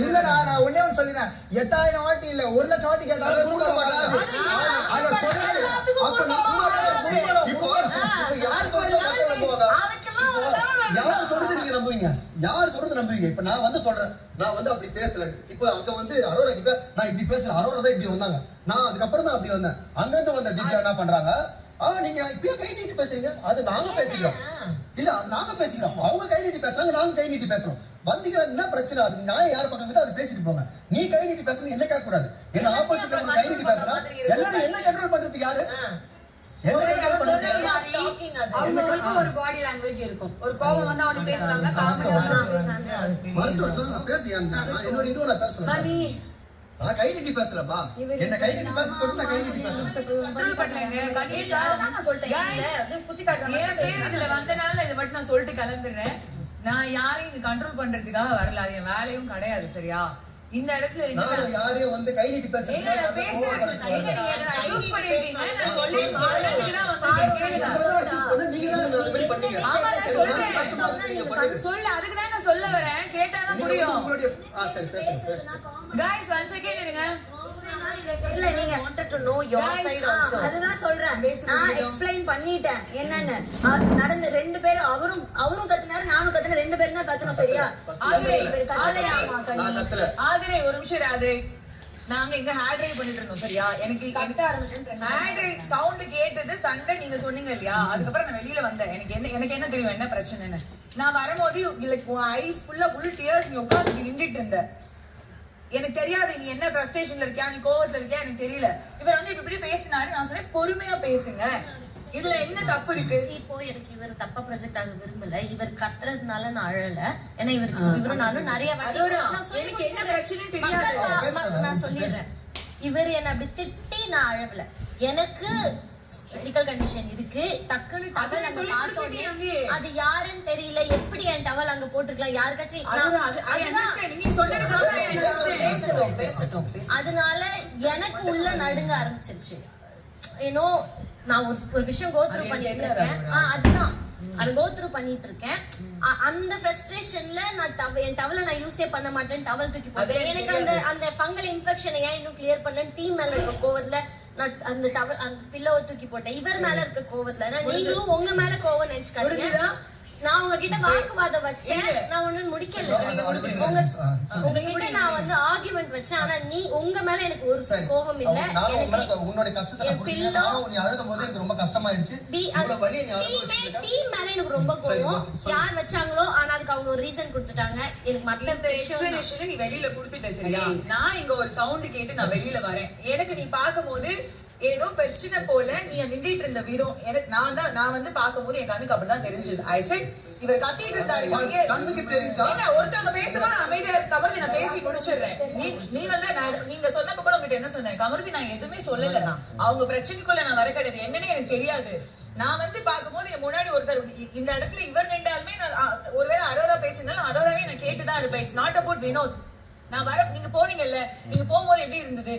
இல்லடா நான் ஒண்ணே ஒன்னு சொல்லினேன் 8000 வாட்டி இல்ல 1 லட்சம் வாட்டி கேட்டாலும் கொடுக்க மாட்டாங்க. அத சொல்லுங்க. அப்ப நம்ம இப்போ யார் சொல்றது மக்கள் நம்புவாங்க? யார் சொல்றது நீங்க நம்புவீங்க? யார் சொல்றது நம்புவீங்க? இப்ப நான் வந்து சொல்றேன். நான் வந்து அப்படி பேசல. இப்போ அங்க வந்து அரோரா கிட்ட நான் இப்படி பேசுறேன். அரோரா தான் இப்படி வந்தாங்க. நான் அதுக்கு அப்புறம் தான் அப்படி வந்தேன். அங்க இருந்து வந்த திவ்யா என்ன பண்றாங்க? நீங்க இப்பயே கை நீட்டி பேசுறீங்க. அது நாங்க பேசிக்கிறோம். இல்ல அது நாங்க பேசிக்கிறோம். அவங்க கை நீட்டி பேசுறாங்க, நாங்க கை நீட்டி பேசுறோம். வந்தீங்க என்ன பிரச்சனை? அதுக்கு நான் யார் பக்கம் இருக்குது அதை பேசிட்டு போங்க. நீ கை நீட்டி பேசணும் என்ன கேட்க கூடாது. என்ன ஆப்போசிட்ல கை நீட்டி பேசுறா எல்லாரும் என்ன கண்ட்ரோல் பண்றதுக்கு யாரு? ஒரு பாடி லாங்குவேஜ் இருக்கும். ஒரு கோபம் வந்தா ஒன்னு பேசுறாங்க, என்னோட இது நான் பேசுறேன். நான் கை நீட்டி பேசலப்பா. என்ன கை நீட்டி பேச சொல்லிட்டு நான் கை நீட்டி பேசுறேன். கண்ட்ரோல் பண்ணலங்க. நான் சொல்லிட்டேன். குத்தி காட்டுறேன். என் பேர் இதுல வந்தனால இத மட்டும் நான் சொல்லிட்டு கிளம்பிடுறேன். நான் யாரையும் இங்க கண்ட்ரோல் பண்றதுக்காக வரல. அது என் வேலையும் கிடையாது. சரியா? இந்த இடத்துல நான் யாரையும் வந்து கை நீட்டி பேசுறேன். நீங்க பேசுறீங்க. நீங்க யூஸ் பண்ணிட்டீங்க. நான் சொல்லிட்டேன். அதுக்கு தான் வந்து கேளுங்க. நீங்க தான் அந்த மாதிரி பண்ணீங்க. ஆமா நான் சொல்றேன். சொல்லு. அதுக்கு தான் நான் சொல்ல வரேன். கேட்டா தான் புரியும். சரி பேசுங்க. गाइस once again இருங்க. இல்ல நீங்க wanted to know your side also. அதுதான் சொல்றேன். நான் எக்ஸ்பிளைன் பண்ணிட்டேன் என்னன்னு. நடந்து ரெண்டு பேரும் அவரும் கத்துனாரு நானும் கத்துன ரெண்டு பேரும் தான் கத்துனோம். சரியா? ஆதிரே ஒரு நிமிஷம் ஆதிரே. நாங்க இங்க ஹேர் ட்ரை பண்ணிட்டு இருந்தோம். சரியா? எனக்கு கட்ட ஆரம்பிச்சேன். ஹேர் ட்ரை சவுண்ட் கேட்டது சண்டே நீங்க சொன்னீங்க இல்லையா? அதுக்கு அப்புறம் நான் வெளியில வந்தேன். எனக்கு என்ன தெரியும் என்ன பிரச்சனைன்னு. நான் வரும்போது லைக் ஐஸ் ஃபுல் டியர்ஸ் நீ உட்கார்ந்து நின்னுட்டு இருந்த. எனக்கு தெரியாது நீ என்ன ஃப்ரஸ்ட்ரேஷன்ல இருக்கியா, நீ கோவத்துல இருக்கியா எனக்கு தெரியல. இவர் வந்து இப்படி பேசினாரு. நான் சொன்னேன் பொறுமையா பேசுங்க. இதுல என்ன தப்பு இருக்கு? இப்போ எனக்கு இவர் தப்பா ப்ராஜெக்ட் ஆக விரும்பல. இவர் கத்துறதுனால நான் அழல. ஏன்னா இவரு நானும் நிறைய எனக்கு என்ன பிரச்சனை தெரியாது. நான் சொல்லிடுறேன். இவர் என்ன அப்படி திட்டி நான் அழவல. எனக்கு மெடிக்கல் கண்டிஷன் இருக்கு. டக்குன்னு டவல் அங்க பார்த்தோனே அது யாருன்னு தெரியல. எப்படி என் டவல் அங்க போட்டுருக்கலாம் யாருக்காச்சும். அதனால எனக்கு உள்ள நடுங்க ஆரம்பிச்சிருச்சு. ஏனோ நான் ஒரு விஷயம் கோத்ரூ பண்ணிட்டு இருக்கேன். அதுதான் அது கோத்ரூ பண்ணிட்டு இருக்கேன். அந்த ஃப்ரஸ்ட்ரேஷன்ல நான் என் டவலை நான் யூஸே பண்ண மாட்டேன். டவல் தூக்கி போட்டேன். எனக்கு அந்த ஃபங்கல் இன்ஃபெக்ஷனை ஏன் இன்னும் கிளியர் பண்ண டீம் மேல இருக்க கோவத்துல நான் அந்த டவல் அந்த பில்லோவை தூக்கி போட்டேன். இவர் மேல இருக்க கோவத்துல நீங்களும் உங்க மேல கோவம் நினைச்சுக்காதீங்க. நான் உங்ககிட்ட வாக்குவாதம் வச்சேன். நான் ஒண்ணு முடிக்கல. உங்ககிட்ட நான் வந்து ஆர்குமெண்ட் வச்சேன். ஆனா நீ உங்க மேல எனக்கு ஒரு கோபம் இல்ல. உன்னோட கஷ்டத்தை நான் புரிஞ்சுக்கிட்டேன். நீ அழுகும்போது எனக்கு ரொம்ப கஷ்டமாயிடுச்சு. இவ்வளவு வலி நீ அனுபவிச்சிருக்க. டீம் மேல எனக்கு ரொம்ப கோபம். யார் வச்சாங்களோ ஆனா அதுக்கு அவங்க ஒரு ரீசன் கொடுத்துட்டாங்க. எனக்கு மத்த எக்ஸ்பிளனேஷன் நீ வெளியில கொடுத்துட்ட. சரியா? நான் இங்க ஒரு சவுண்ட் கேட்டு நான் வெளியில வரேன். எனக்கு நீ பாக்கும்போது ஏதோ பிரச்சனை போல நீ நின்றுட்டு இருந்த விதம் எனக்கு நான் வந்து பாக்கும்போது என் கண்ணுக்கு அப்படிதான் தெரிஞ்சது. ஐ செட் இவர் கத்திட்டு இருந்தாரு. கண்ணுக்கு தெரிஞ்சா ஒருத்தவங்க பேசுவா அமைதியா இருக்கு. கமருதி நான் பேசி முடிச்சிடுறேன். நீங்க சொன்னப்ப கூட உங்ககிட்ட என்ன சொன்னேன்? கமருதி நான் எதுவுமே சொல்லல. அவங்க பிரச்சனைக்குள்ள நான் வர கிடையாது. என்னன்னு எனக்கு தெரியாது. நான் வந்து பாக்கும்போது என் முன்னாடி ஒருத்தர் இந்த இடத்துல இவர் நின்றாலுமே ஒருவேளை அரோரா பேசினாலும் அரோராவே நான் கேட்டுதான் இருப்பேன். It's not about Vinod. நான் நீங்க போனீங்கல்ல, நீங்க போகும்போது எப்படி இருந்தது?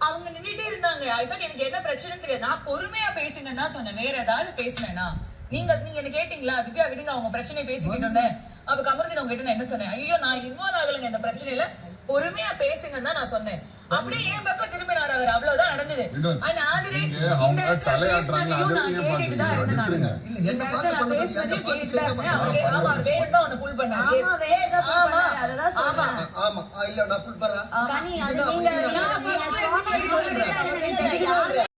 அவங்க நின்னுட்டே இருந்தாங்க. அதுக்காக எனக்கு என்ன பிரச்சனை தெரியாது. நான் பொறுமையா பேசுங்கன்னு தான் சொன்னேன். வேற ஏதாவது பேசினேன்னா நீங்க என்ன கேட்டீங்களா? திவ்யா விடுங்க அவங்க பிரச்சனையை பேசிக்கிட்டோன்னு. அப்ப கமருதீன் உங்ககிட்ட நான் என்ன சொன்னேன்? ஐயோ நான் இன்வால்வ் ஆகலைங்க இந்த பிரச்சனையில, பொறுமையா பேசுங்கன்னு தான் நான் சொன்னேன். அப்படியே என் பக்கம் திரும்பினார் அவர். அவ்வளவுதான் நடந்தது. ஆனா ஆதிரே நான் கேட்டுட்டு தான் இருந்தேன். நான் பேசுனது கேட்டுட்டு தான் இருந்தேன். அவங்க ஆமா வேணும் தான் ஒன்னு புல் பண்ணாங்க. ஆமா இல்ல நான் புல் பண்றேன்.